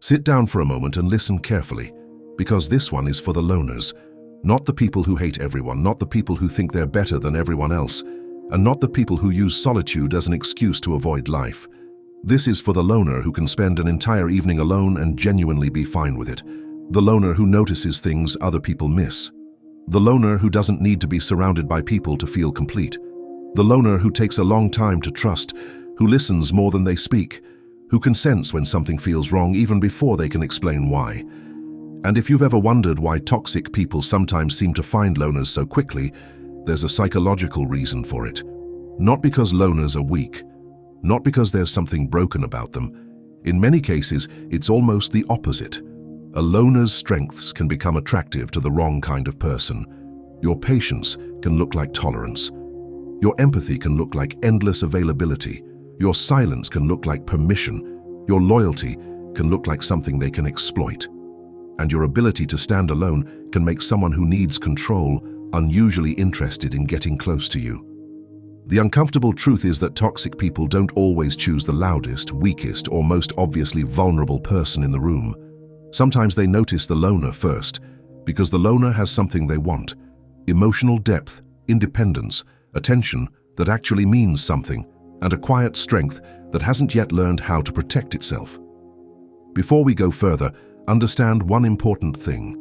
Sit down for a moment and listen carefully, because this one is for the loners, not the people who hate everyone, not the people who think they're better than everyone else, and not the people who use solitude as an excuse to avoid life. This is for the loner who can spend an entire evening alone and genuinely be fine with it. The loner who notices things other people miss. The loner who doesn't need to be surrounded by people to feel complete. The loner who takes a long time to trust, who listens more than they speak, who can sense when something feels wrong even before they can explain why. And if you've ever wondered why toxic people sometimes seem to find loners so quickly, there's a psychological reason for it. Not because loners are weak, not because there's something broken about them. In many cases, it's almost the opposite. A loner's strengths can become attractive to the wrong kind of person. Your patience can look like tolerance. Your empathy can look like endless availability. Your silence can look like permission. Your loyalty can look like something they can exploit. And your ability to stand alone can make someone who needs control unusually interested in getting close to you. The uncomfortable truth is that toxic people don't always choose the loudest, weakest, or most obviously vulnerable person in the room. Sometimes they notice the loner first, because the loner has something they want: emotional depth, independence, attention that actually means something, and a quiet strength that hasn't yet learned how to protect itself. Before we go further, understand one important thing.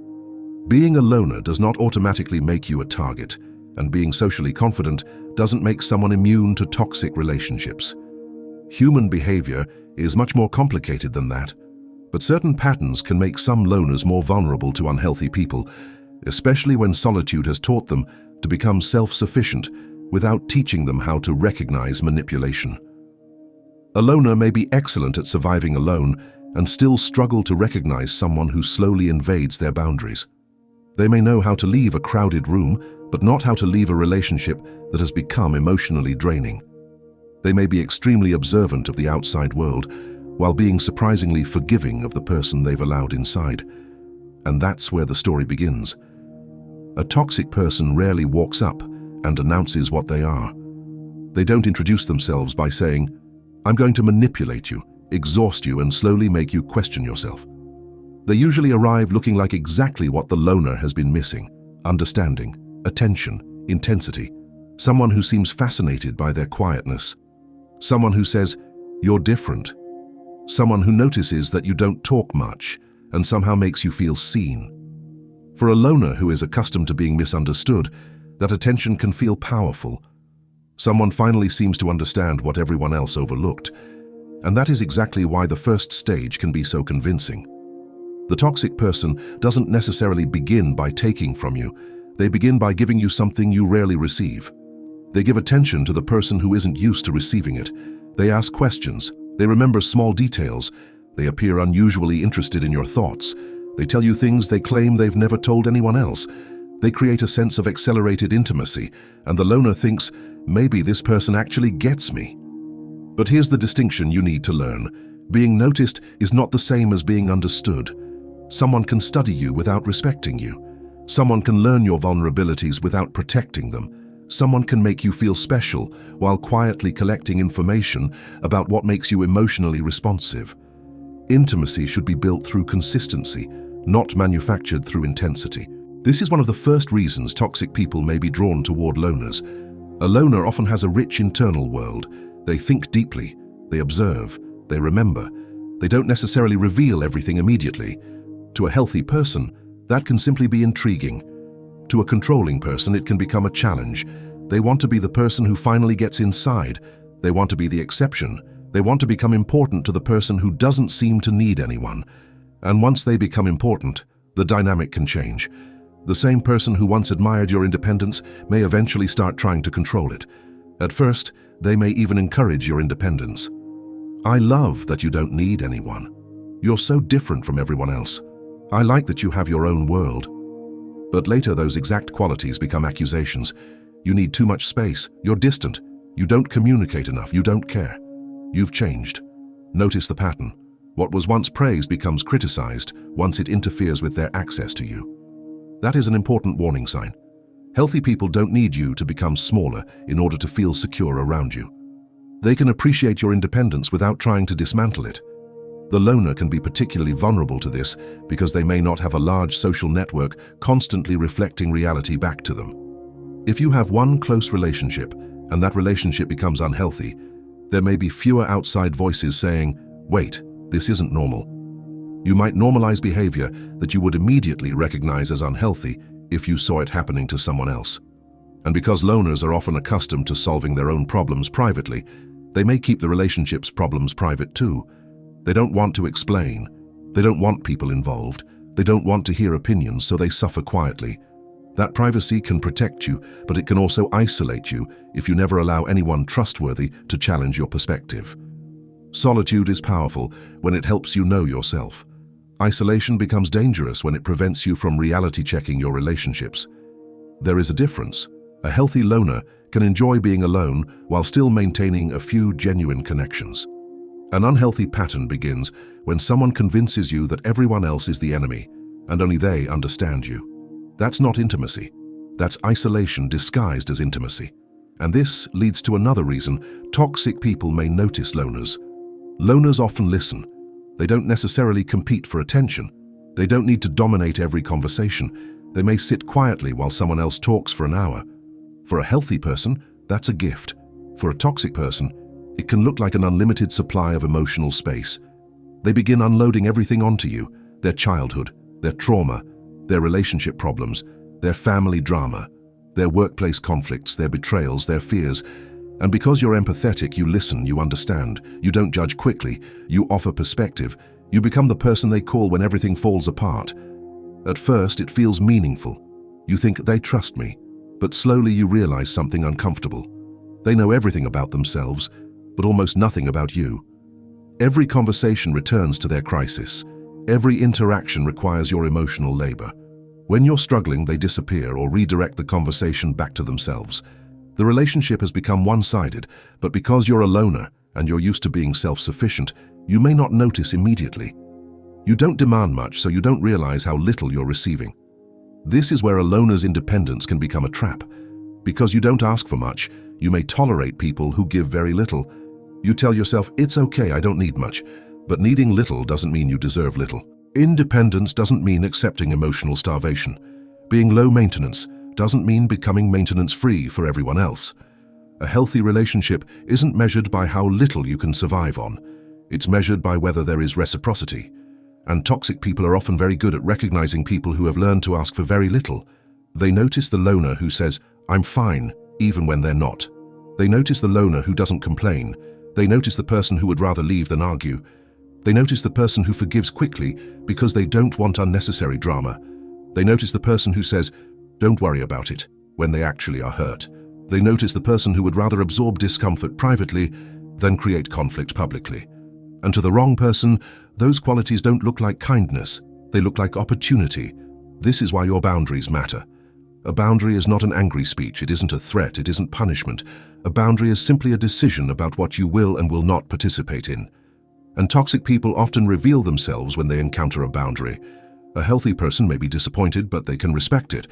Being a loner does not automatically make you a target, and being socially confident doesn't make someone immune to toxic relationships. Human behavior is much more complicated than that, but certain patterns can make some loners more vulnerable to unhealthy people, especially when solitude has taught them to become self-sufficient without teaching them how to recognize manipulation. A loner may be excellent at surviving alone and still struggle to recognize someone who slowly invades their boundaries. They may know how to leave a crowded room, but not how to leave a relationship that has become emotionally draining. They may be extremely observant of the outside world, while being surprisingly forgiving of the person they've allowed inside. And that's where the story begins. A toxic person rarely walks up and announces what they are. They don't introduce themselves by saying, "I'm going to manipulate you, exhaust you, and slowly make you question yourself." They usually arrive looking like exactly what the loner has been missing: understanding, attention, intensity. Someone who seems fascinated by their quietness. Someone who says, "You're different." Someone who notices that you don't talk much and somehow makes you feel seen. For a loner who is accustomed to being misunderstood, that attention can feel powerful. Someone finally seems to understand what everyone else overlooked, and that is exactly why the first stage can be so convincing. The toxic person doesn't necessarily begin by taking from you. They begin by giving you something you rarely receive. They give attention to the person who isn't used to receiving it. They ask questions. They remember small details. They appear unusually interested in your thoughts. They tell you things they claim they've never told anyone else. They create a sense of accelerated intimacy, and the loner thinks, maybe this person actually gets me. But here's the distinction you need to learn. Being noticed is not the same as being understood. Someone can study you without respecting you. Someone can learn your vulnerabilities without protecting them. Someone can make you feel special while quietly collecting information about what makes you emotionally responsive. Intimacy should be built through consistency, not manufactured through intensity. This is one of the first reasons toxic people may be drawn toward loners. A loner often has a rich internal world. They think deeply, they observe, they remember. They don't necessarily reveal everything immediately. To a healthy person, that can simply be intriguing. To a controlling person, it can become a challenge. They want to be the person who finally gets inside. They want to be the exception. They want to become important to the person who doesn't seem to need anyone. And once they become important, the dynamic can change. The same person who once admired your independence may eventually start trying to control it. At first, they may even encourage your independence. "I love that you don't need anyone. You're so different from everyone else. I like that you have your own world." But later those exact qualities become accusations. "You need too much space. You're distant. You don't communicate enough. You don't care. You've changed." Notice the pattern. What was once praised becomes criticized once it interferes with their access to you. That is an important warning sign. Healthy people don't need you to become smaller in order to feel secure around you. They can appreciate your independence without trying to dismantle it. The loner can be particularly vulnerable to this because they may not have a large social network constantly reflecting reality back to them. If you have one close relationship and that relationship becomes unhealthy, there may be fewer outside voices saying, "Wait, this isn't normal." You might normalize behavior that you would immediately recognize as unhealthy if you saw it happening to someone else. And because loners are often accustomed to solving their own problems privately, they may keep the relationship's problems private too. They don't want to explain. They don't want people involved. They don't want to hear opinions, so they suffer quietly. That privacy can protect you, but it can also isolate you if you never allow anyone trustworthy to challenge your perspective. Solitude is powerful when it helps you know yourself. Isolation becomes dangerous when it prevents you from reality checking your relationships. There is a difference. A healthy loner can enjoy being alone while still maintaining a few genuine connections. An unhealthy pattern begins when someone convinces you that everyone else is the enemy and only they understand you. That's not intimacy. That's isolation disguised as intimacy. And this leads to another reason toxic people may notice loners. Loners often listen. They don't necessarily compete for attention. They don't need to dominate every conversation. They may sit quietly while someone else talks for an hour. For a healthy person, that's a gift. For a toxic person, it can look like an unlimited supply of emotional space. They begin unloading everything onto you: their childhood, their trauma, their relationship problems, their family drama, their workplace conflicts, their betrayals, their fears. And because you're empathetic, you listen, you understand, you don't judge quickly, you offer perspective, you become the person they call when everything falls apart. At first, it feels meaningful. You think, they trust me. But slowly you realize something uncomfortable. They know everything about themselves, but almost nothing about you. Every conversation returns to their crisis. Every interaction requires your emotional labor. When you're struggling, they disappear or redirect the conversation back to themselves. The relationship has become one-sided, but because you're a loner and you're used to being self-sufficient, you may not notice immediately. You don't demand much, so you don't realize how little you're receiving. This is where a loner's independence can become a trap. Because you don't ask for much, you may tolerate people who give very little. You tell yourself, it's okay, I don't need much. But needing little doesn't mean you deserve little. Independence doesn't mean accepting emotional starvation. Being low maintenance doesn't mean becoming maintenance-free for everyone else. A healthy relationship isn't measured by how little you can survive on. It's measured by whether there is reciprocity. And toxic people are often very good at recognizing people who have learned to ask for very little. They notice the loner who says, "I'm fine," even when they're not. They notice the loner who doesn't complain. They notice the person who would rather leave than argue. They notice the person who forgives quickly because they don't want unnecessary drama. They notice the person who says, "Don't worry about it," when they actually are hurt. They notice the person who would rather absorb discomfort privately than create conflict publicly. And to the wrong person, those qualities don't look like kindness. They look like opportunity. This is why your boundaries matter. A boundary is not an angry speech. It isn't a threat. It isn't punishment. A boundary is simply a decision about what you will and will not participate in. And toxic people often reveal themselves when they encounter a boundary. A healthy person may be disappointed, but they can respect it.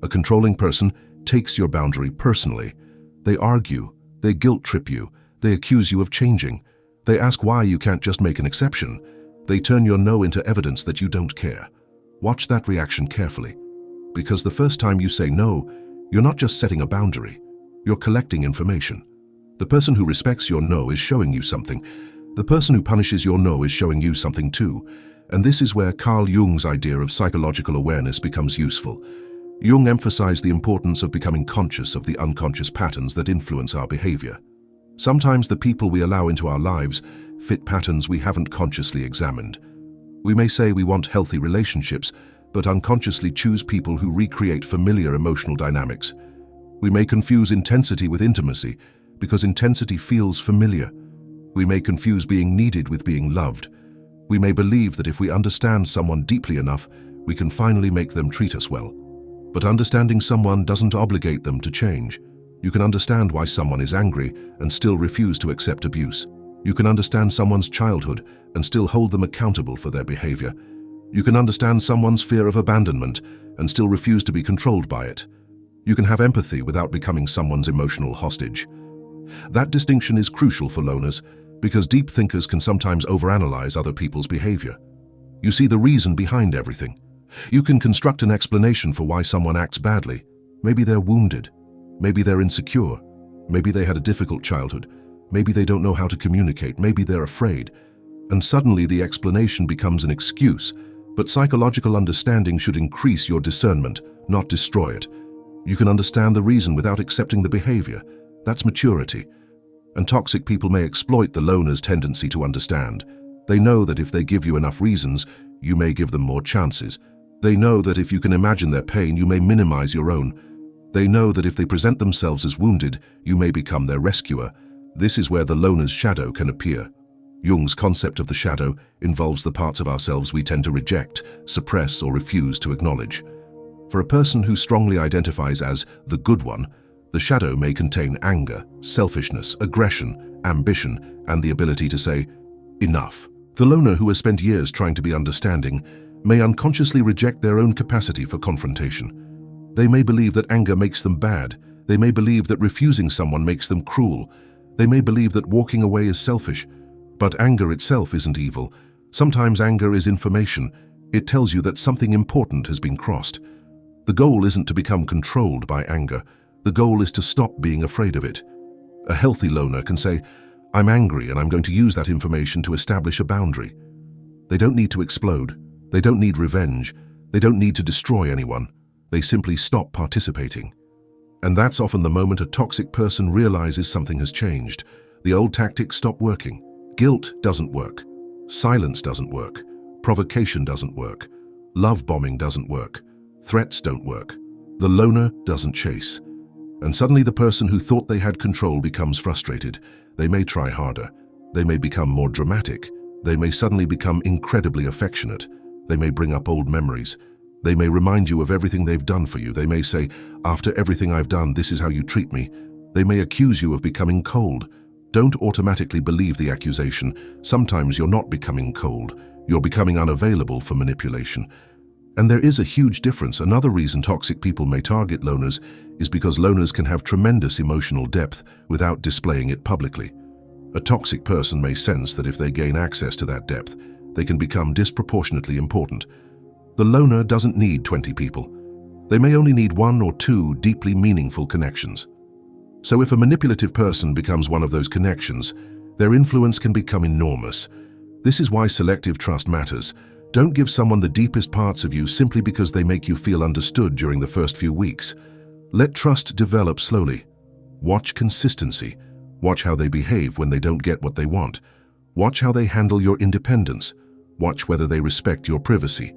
A controlling person takes your boundary personally. They argue. They guilt-trip you. They accuse you of changing. They ask why you can't just make an exception. They turn your no into evidence that you don't care. Watch that reaction carefully. Because the first time you say no, you're not just setting a boundary. You're collecting information. The person who respects your no is showing you something. The person who punishes your no is showing you something too. And this is where Carl Jung's idea of psychological awareness becomes useful. Jung emphasized the importance of becoming conscious of the unconscious patterns that influence our behavior. Sometimes the people we allow into our lives fit patterns we haven't consciously examined. We may say we want healthy relationships, but unconsciously choose people who recreate familiar emotional dynamics. We may confuse intensity with intimacy because intensity feels familiar. We may confuse being needed with being loved. We may believe that if we understand someone deeply enough, we can finally make them treat us well. But understanding someone doesn't obligate them to change. You can understand why someone is angry and still refuse to accept abuse. You can understand someone's childhood and still hold them accountable for their behavior. You can understand someone's fear of abandonment and still refuse to be controlled by it. You can have empathy without becoming someone's emotional hostage. That distinction is crucial for loners because deep thinkers can sometimes overanalyze other people's behavior. You see the reason behind everything. You can construct an explanation for why someone acts badly. Maybe they're wounded. Maybe they're insecure. Maybe they had a difficult childhood. Maybe they don't know how to communicate. Maybe they're afraid. And suddenly the explanation becomes an excuse. But psychological understanding should increase your discernment, not destroy it. You can understand the reason without accepting the behavior. That's maturity. And toxic people may exploit the loner's tendency to understand. They know that if they give you enough reasons, you may give them more chances. They know that if you can imagine their pain, you may minimize your own. They know that if they present themselves as wounded, you may become their rescuer. This is where the loner's shadow can appear. Jung's concept of the shadow involves the parts of ourselves we tend to reject, suppress, or refuse to acknowledge. For a person who strongly identifies as the good one, the shadow may contain anger, selfishness, aggression, ambition, and the ability to say, enough. The loner who has spent years trying to be understanding may unconsciously reject their own capacity for confrontation. They may believe that anger makes them bad. They may believe that refusing someone makes them cruel. They may believe that walking away is selfish. But anger itself isn't evil. Sometimes anger is information. It tells you that something important has been crossed. The goal isn't to become controlled by anger. The goal is to stop being afraid of it. A healthy loner can say, I'm angry and I'm going to use that information to establish a boundary. They don't need to explode. They don't need revenge. They don't need to destroy anyone. They simply stop participating. And that's often the moment a toxic person realizes something has changed. The old tactics stop working. Guilt doesn't work. Silence doesn't work. Provocation doesn't work. Love bombing doesn't work. Threats don't work. The loner doesn't chase. And suddenly the person who thought they had control becomes frustrated. They may try harder. They may become more dramatic. They may suddenly become incredibly affectionate. They may bring up old memories. They may remind you of everything they've done for you. They may say, after everything I've done, this is how you treat me. They may accuse you of becoming cold. Don't automatically believe the accusation. Sometimes you're not becoming cold. You're becoming unavailable for manipulation. And there is a huge difference. Another reason toxic people may target loners is because loners can have tremendous emotional depth without displaying it publicly. A toxic person may sense that if they gain access to that depth, they can become disproportionately important. The loner doesn't need 20 people. They may only need 1 or 2 deeply meaningful connections. So if a manipulative person becomes one of those connections, their influence can become enormous. This is why selective trust matters. Don't give someone the deepest parts of you simply because they make you feel understood during the first few weeks. Let trust develop slowly. Watch consistency. Watch how they behave when they don't get what they want. Watch how they handle your independence. Watch whether they respect your privacy.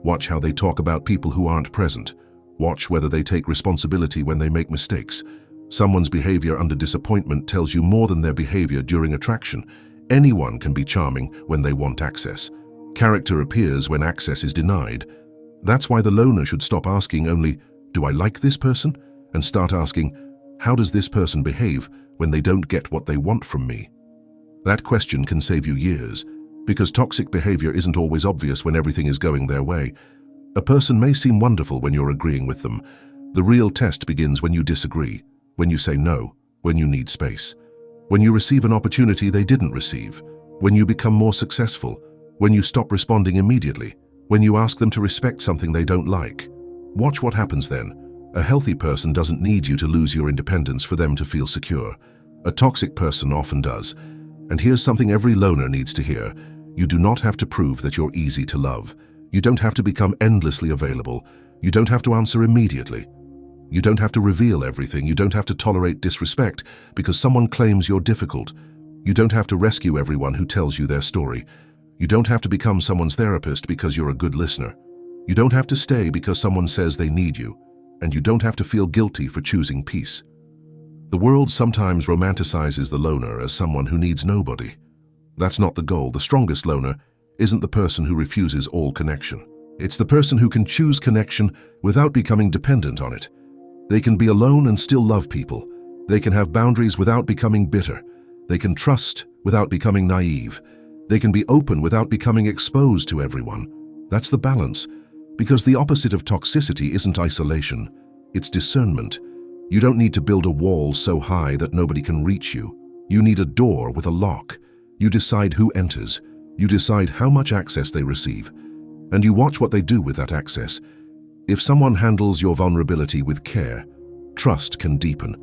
Watch how they talk about people who aren't present. Watch whether they take responsibility when they make mistakes. Someone's behavior under disappointment tells you more than their behavior during attraction. Anyone can be charming when they want access. Character appears when access is denied. That's why the loner should stop asking only, do I like this person? And start asking, how does this person behave when they don't get what they want from me? That question can save you years, because toxic behavior isn't always obvious when everything is going their way. A person may seem wonderful when you're agreeing with them. The real test begins when you disagree, when you say no, when you need space, when you receive an opportunity they didn't receive, when you become more successful, when you stop responding immediately, when you ask them to respect something they don't like. Watch what happens then. A healthy person doesn't need you to lose your independence for them to feel secure. A toxic person often does. And here's something every loner needs to hear. You do not have to prove that you're easy to love. You don't have to become endlessly available. You don't have to answer immediately. You don't have to reveal everything. You don't have to tolerate disrespect because someone claims you're difficult. You don't have to rescue everyone who tells you their story. You don't have to become someone's therapist because you're a good listener. You don't have to stay because someone says they need you. And you don't have to feel guilty for choosing peace. The world sometimes romanticizes the loner as someone who needs nobody. That's not the goal. The strongest loner isn't the person who refuses all connection. It's the person who can choose connection without becoming dependent on it. They can be alone and still love people. They can have boundaries without becoming bitter. They can trust without becoming naive. They can be open without becoming exposed to everyone. That's the balance. Because the opposite of toxicity isn't isolation, it's discernment. You don't need to build a wall so high that nobody can reach you. You need a door with a lock. You decide who enters. You decide how much access they receive. And you watch what they do with that access. If someone handles your vulnerability with care, trust can deepen.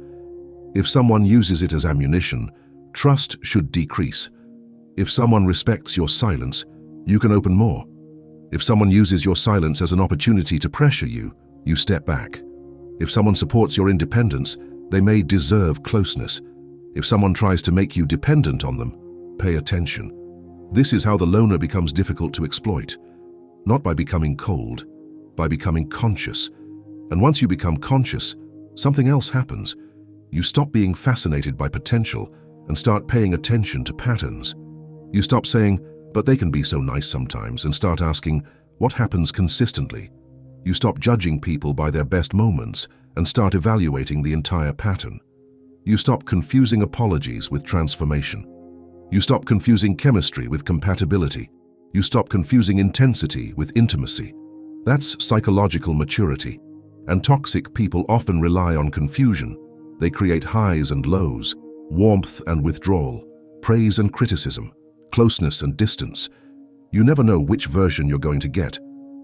If someone uses it as ammunition, trust should decrease. If someone respects your silence, you can open more. If someone uses your silence as an opportunity to pressure you, you step back. If someone supports your independence, they may deserve closeness. If someone tries to make you dependent on them, pay attention. This is how the loner becomes difficult to exploit. Not by becoming cold, by becoming conscious. And once you become conscious, something else happens. You stop being fascinated by potential and start paying attention to patterns. You stop saying, "But they can be so nice sometimes," and start asking, "What happens consistently?" You stop judging people by their best moments and start evaluating the entire pattern. You stop confusing apologies with transformation. You stop confusing chemistry with compatibility. You stop confusing intensity with intimacy. That's psychological maturity. And toxic people often rely on confusion. They create highs and lows, warmth and withdrawal, praise and criticism, closeness and distance. You never know which version you're going to get.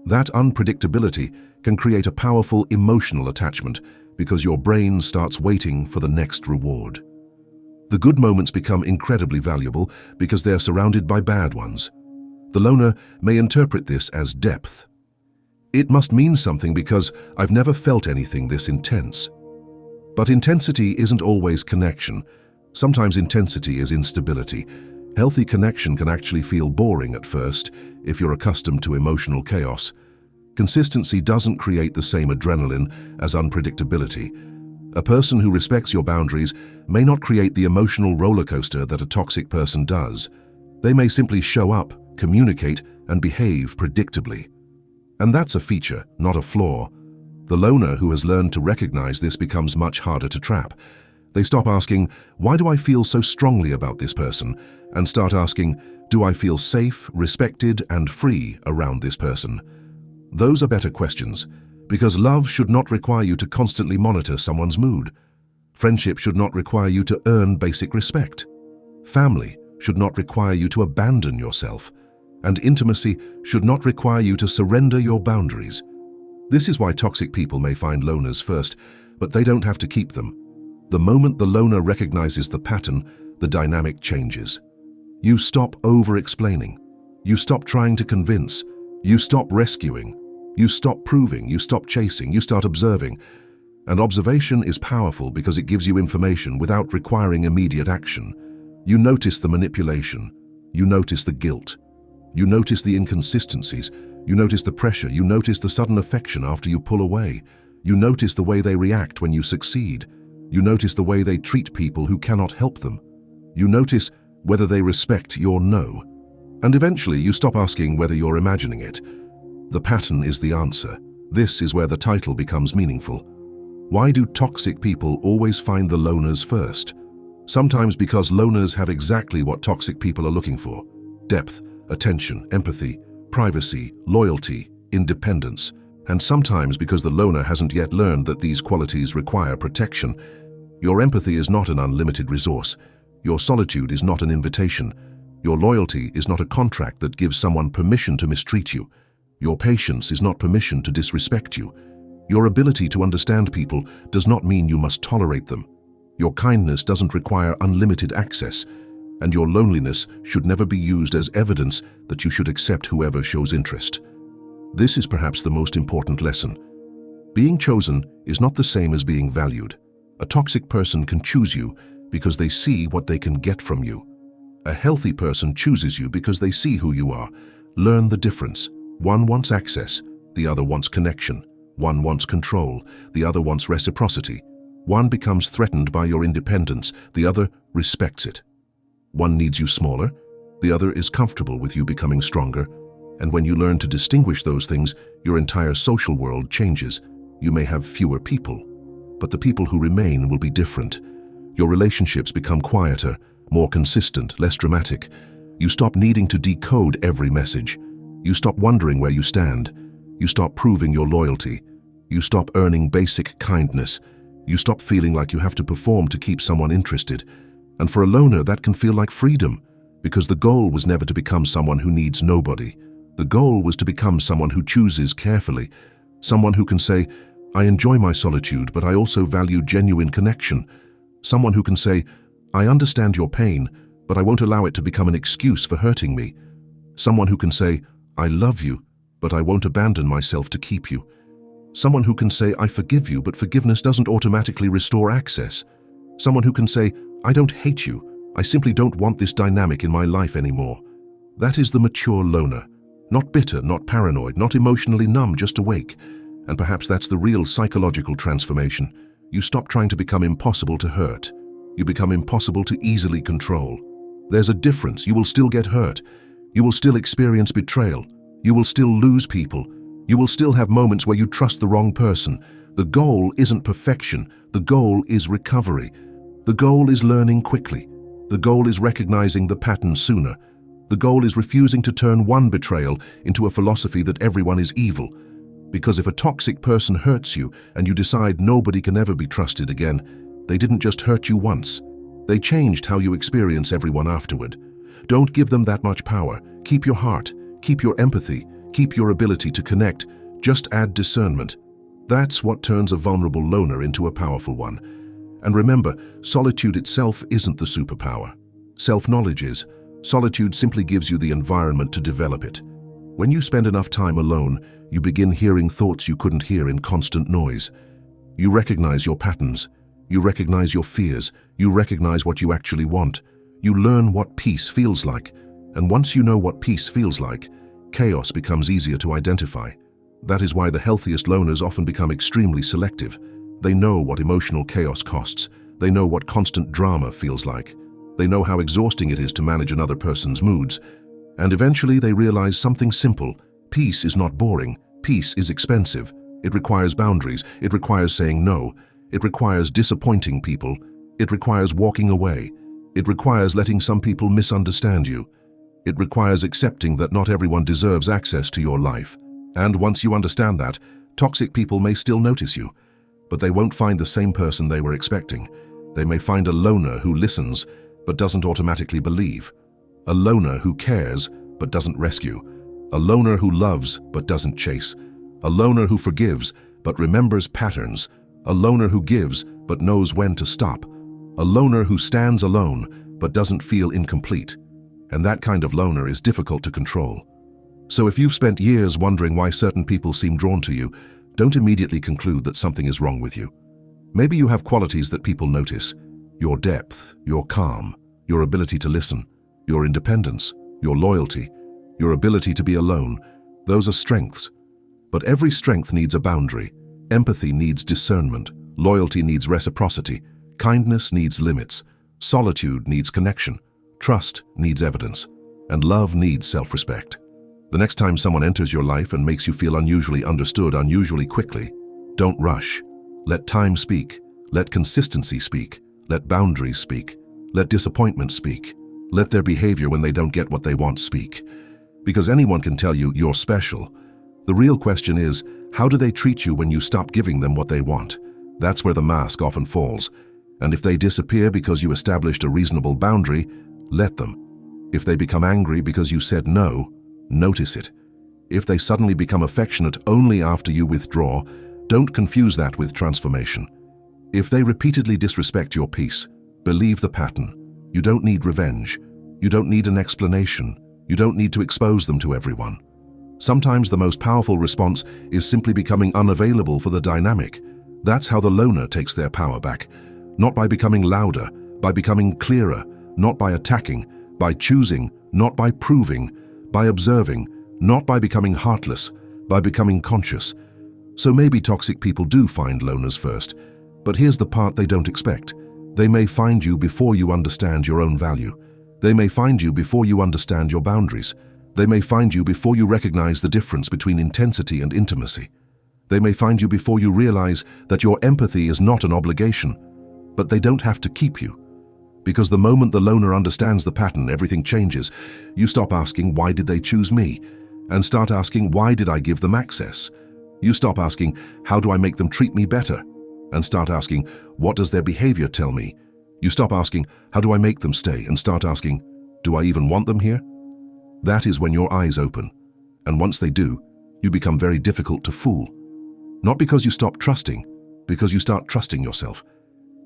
That unpredictability can create a powerful emotional attachment because your brain starts waiting for the next reward. The good moments become incredibly valuable because they're surrounded by bad ones. The loner may interpret this as depth. It must mean something because I've never felt anything this intense. But intensity isn't always connection. Sometimes intensity is instability. Healthy connection can actually feel boring at first if you're accustomed to emotional chaos. Consistency doesn't create the same adrenaline as unpredictability. A person who respects your boundaries may not create the emotional roller coaster that a toxic person does. They may simply show up, communicate, and behave predictably. And that's a feature, not a flaw. The loner who has learned to recognize this becomes much harder to trap. They stop asking, "Why do I feel so strongly about this person?" and start asking, "Do I feel safe, respected, and free around this person?" Those are better questions, because love should not require you to constantly monitor someone's mood. Friendship should not require you to earn basic respect. Family should not require you to abandon yourself. And intimacy should not require you to surrender your boundaries. This is why toxic people may find loners first, but they don't have to keep them. The moment the loner recognizes the pattern, the dynamic changes. You stop over-explaining. You stop trying to convince. You stop rescuing. You stop proving. You stop chasing. You start observing. And observation is powerful because it gives you information without requiring immediate action. You notice the manipulation. You notice the guilt. You notice the inconsistencies. You notice the pressure. You notice the sudden affection after you pull away. You notice the way they react when you succeed. You notice the way they treat people who cannot help them. You notice whether they respect your no. And eventually you stop asking whether you're imagining it. The pattern is the answer. This is where the title becomes meaningful. Why do toxic people always find the loners first? Sometimes because loners have exactly what toxic people are looking for: depth, attention, empathy, privacy, loyalty, independence. And sometimes because the loner hasn't yet learned that these qualities require protection. Your empathy is not an unlimited resource. Your solitude is not an invitation. Your loyalty is not a contract that gives someone permission to mistreat you. Your patience is not permission to disrespect you. Your ability to understand people does not mean you must tolerate them. Your kindness doesn't require unlimited access. And your loneliness should never be used as evidence that you should accept whoever shows interest. This is perhaps the most important lesson. Being chosen is not the same as being valued. A toxic person can choose you because they see what they can get from you. A healthy person chooses you because they see who you are. Learn the difference. One wants access, the other wants connection. One wants control, the other wants reciprocity. One becomes threatened by your independence, the other respects it. One needs you smaller, the other is comfortable with you becoming stronger. And when you learn to distinguish those things, your entire social world changes. You may have fewer people, but the people who remain will be different. Your relationships become quieter, more consistent, less dramatic. You stop needing to decode every message. You stop wondering where you stand. You stop proving your loyalty. You stop earning basic kindness. You stop feeling like you have to perform to keep someone interested. And for a loner, that can feel like freedom, because the goal was never to become someone who needs nobody. The goal was to become someone who chooses carefully, someone who can say, I enjoy my solitude, but I also value genuine connection. Someone who can say, I understand your pain, but I won't allow it to become an excuse for hurting me. Someone who can say, I love you, but I won't abandon myself to keep you. Someone who can say, I forgive you, but forgiveness doesn't automatically restore access. Someone who can say, I don't hate you, I simply don't want this dynamic in my life anymore. That is the mature loner. Not bitter, not paranoid, not emotionally numb, just awake. And perhaps that's the real psychological transformation. You stop trying to become impossible to hurt. You become impossible to easily control. There's a difference. You will still get hurt. You will still experience betrayal. You will still lose people. You will still have moments where you trust the wrong person. The goal isn't perfection. The goal is recovery. The goal is learning quickly. The goal is recognizing the pattern sooner. The goal is refusing to turn one betrayal into a philosophy that everyone is evil. Because if a toxic person hurts you and you decide nobody can ever be trusted again, they didn't just hurt you once. They changed how you experience everyone afterward. Don't give them that much power. Keep your heart, keep your empathy, keep your ability to connect. Just add discernment. That's what turns a vulnerable loner into a powerful one. And remember, solitude itself isn't the superpower. Self-knowledge is. Solitude simply gives you the environment to develop it. When you spend enough time alone, you begin hearing thoughts you couldn't hear in constant noise. You recognize your patterns. You recognize your fears. You recognize what you actually want. You learn what peace feels like. And once you know what peace feels like, chaos becomes easier to identify. That is why the healthiest loners often become extremely selective. They know what emotional chaos costs. They know what constant drama feels like. They know how exhausting it is to manage another person's moods. And eventually they realize something simple. Peace is not boring. Peace is expensive. It requires boundaries. It requires saying no. It requires disappointing people. It requires walking away. It requires letting some people misunderstand you. It requires accepting that not everyone deserves access to your life. And once you understand that, toxic people may still notice you, but they won't find the same person they were expecting. They may find a loner who listens but doesn't automatically believe. A loner who cares but doesn't rescue. A loner who loves but doesn't chase. A loner who forgives but remembers patterns. A loner who gives but knows when to stop. A loner who stands alone but doesn't feel incomplete. And that kind of loner is difficult to control. So if you've spent years wondering why certain people seem drawn to you, don't immediately conclude that something is wrong with you. Maybe you have qualities that people notice. Your depth, your calm, your ability to listen, your independence, your loyalty, your ability to be alone. Those are strengths. But every strength needs a boundary. Empathy needs discernment. Loyalty needs reciprocity. Kindness needs limits. Solitude needs connection. Trust needs evidence. And love needs self-respect. The next time someone enters your life and makes you feel unusually understood unusually quickly, don't rush. Let time speak. Let consistency speak. Let boundaries speak. Let disappointment speak. Let their behavior when they don't get what they want speak. Because anyone can tell you you're special. The real question is, how do they treat you when you stop giving them what they want? That's where the mask often falls. And if they disappear because you established a reasonable boundary, let them. If they become angry because you said no, notice it. If they suddenly become affectionate only after you withdraw, don't confuse that with transformation. If they repeatedly disrespect your peace, believe the pattern. You don't need revenge. You don't need an explanation. You don't need to expose them to everyone. Sometimes the most powerful response is simply becoming unavailable for the dynamic. That's how the loner takes their power back. Not by becoming louder, by becoming clearer, not by attacking, by choosing, not by proving, by observing, not by becoming heartless, by becoming conscious. So maybe toxic people do find loners first, but here's the part they don't expect. They may find you before you understand your own value. They may find you before you understand your boundaries. They may find you before you recognize the difference between intensity and intimacy. They may find you before you realize that your empathy is not an obligation, but they don't have to keep you. Because the moment the loner understands the pattern, everything changes. You stop asking, why did they choose me? And start asking, why did I give them access? You stop asking, how do I make them treat me better? And start asking, what does their behavior tell me? You stop asking, how do I make them stay? And start asking, Do I even want them here? That is when your eyes open. And once they do, you become very difficult to fool. Not because you stop trusting, because you start trusting yourself.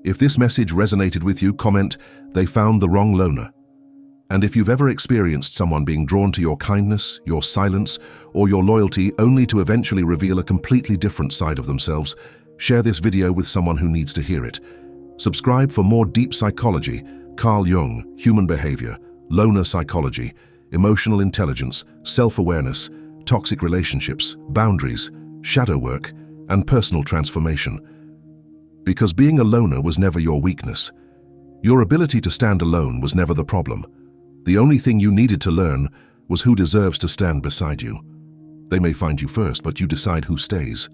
If this message resonated with you, comment, "They found the wrong loner." And if you've ever experienced someone being drawn to your kindness, your silence, or your loyalty only to eventually reveal a completely different side of themselves, share this video with someone who needs to hear it. Subscribe for more deep psychology, Carl Jung, human behavior, loner psychology, emotional intelligence, self-awareness, toxic relationships, boundaries, shadow work, and personal transformation. Because being a loner was never your weakness. Your ability to stand alone was never the problem. The only thing you needed to learn was who deserves to stand beside you. They may find you first, but you decide who stays.